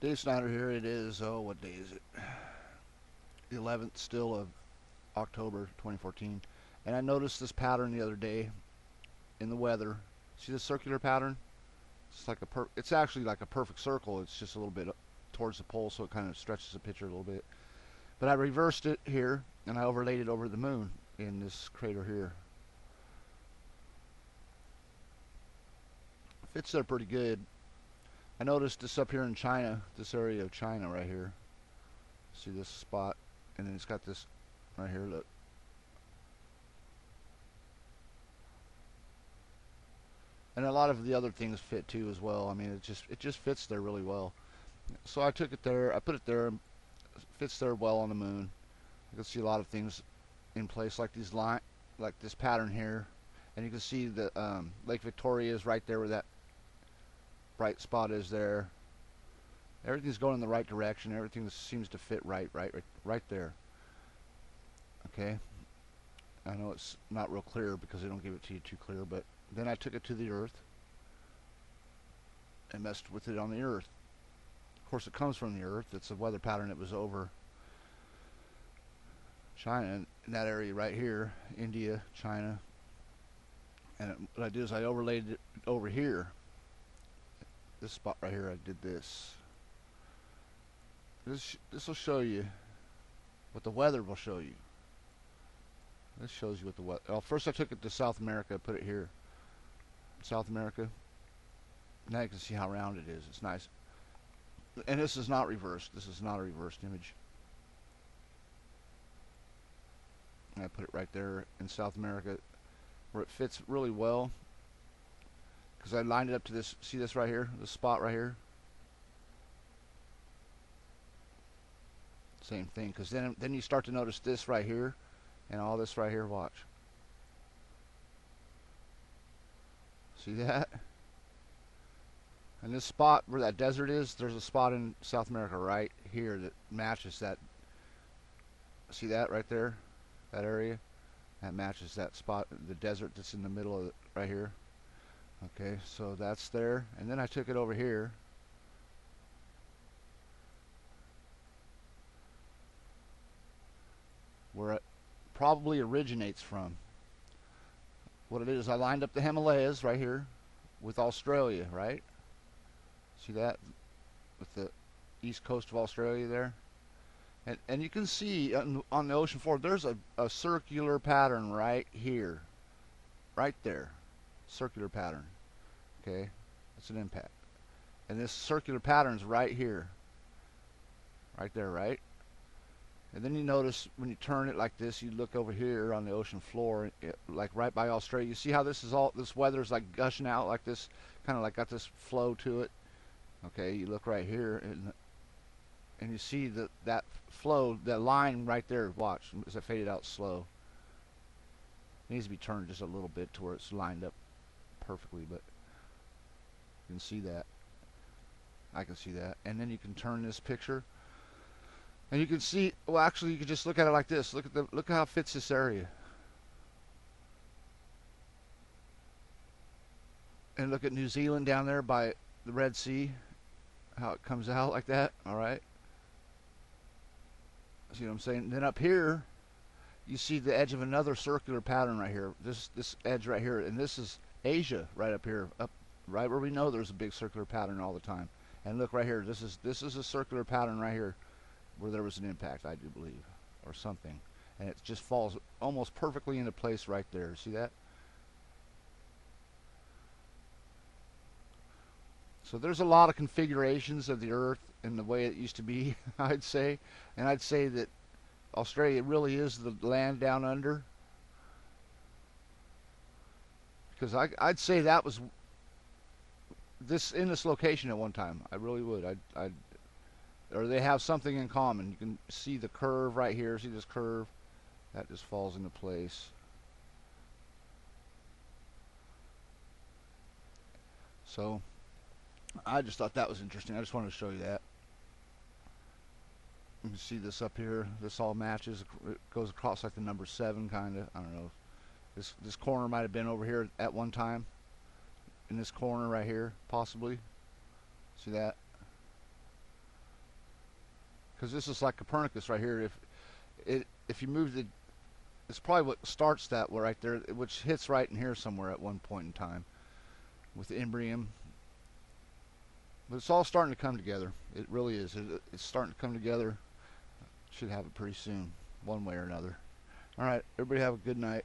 Dave Snyder here. It is, oh, what day is it? The 11th still of October 2014. And I noticed this pattern the other day in the weather. See the circular pattern? It's actually like a perfect circle. It's just a little bit towards the pole, so it kind of stretches the picture a little bit. But I reversed it here, and I overlaid it over the moon in this crater here. Fits there pretty good. I noticed this up here in China, this area of China right here. See this spot? And then it's got this right here, look. And a lot of the other things fit too as well. I mean, it just fits there really well. So I took it there, I put it there, it fits there well on the moon. You can see a lot of things in place like like this pattern here. And you can see the Lake Victoria is right there where that bright spot is there. Everything's going in the right direction. Everything seems to fit right there. Okay. I know it's not real clear because they don't give it to you too clear, but then I took it to the Earth and messed with it on the Earth. Of course, it comes from the Earth. It's a weather pattern that was over China, in that area right here, India, China. And what I did is I overlaid it over here. This spot right here, I did this. This will show you what the weather will show you. This shows you what the weather. Well, first I took it to South America, put it here. South America. Now you can see how round it is. It's nice. And this is not reversed. This is not a reversed image. And I put it right there in South America where it fits really well. Because I lined it up to this. See this right here? This spot right here? Same thing. Because then you start to notice this right here. And all this right here. Watch. See that? And this spot where that desert is, there's a spot in South America right here that matches that. See that right there? That area? That matches that spot, the desert that's in the middle of it right here. Okay, so that's there. And then I took it over here. Where it probably originates from. What it is, I lined up the Himalayas right here with Australia, right? See that? With the east coast of Australia there. And you can see on the ocean floor, there's a circular pattern right here. Right there. Circular pattern. Okay? That's an impact. And this circular pattern's right here. Right there, right? And then you notice when you turn it like this, you look over here on the ocean floor, like right by Australia. You see how this weather's like gushing out like this, kind of like got this flow to it. Okay, you look right here, and you see that flow, that line right there. Watch, as I fade it out slow. It needs to be turned just a little bit to where it's lined up perfectly, but you can see that. I can see that. And then you can turn this picture. And you can see, well, actually, you can just look at it like this. Look how it fits this area. And look at New Zealand down there by the Red Sea. How it comes out like that. All right. See what I'm saying? Then up here, you see the edge of another circular pattern right here. This edge right here, and this is Asia right up here, up right where we know there's a big circular pattern all the time. And look right here. This is a circular pattern right here, where there was an impact, I do believe, or something, and it just falls almost perfectly into place right there. See that? So there's a lot of configurations of the Earth and the way it used to be, I'd say, and I'd say that Australia really is the land down under, because I'd say that was in this location at one time. I really would. Or they have something in common. You can see the curve right here. See this curve? That just falls into place. So I just thought that was interesting. I just wanted to show you that. You can see this up here. This all matches. It goes across like the number 7 kind of. I don't know. This corner might have been over here at one time. In this corner right here, possibly. See that? because this is like Copernicus right here. If you move the, it's probably what starts that right there, which hits right in here somewhere at one point in time with the Imbrium. But it's all starting to come together. It really is. It's starting to come together. Should have it pretty soon, one way or another. All right, everybody have a good night.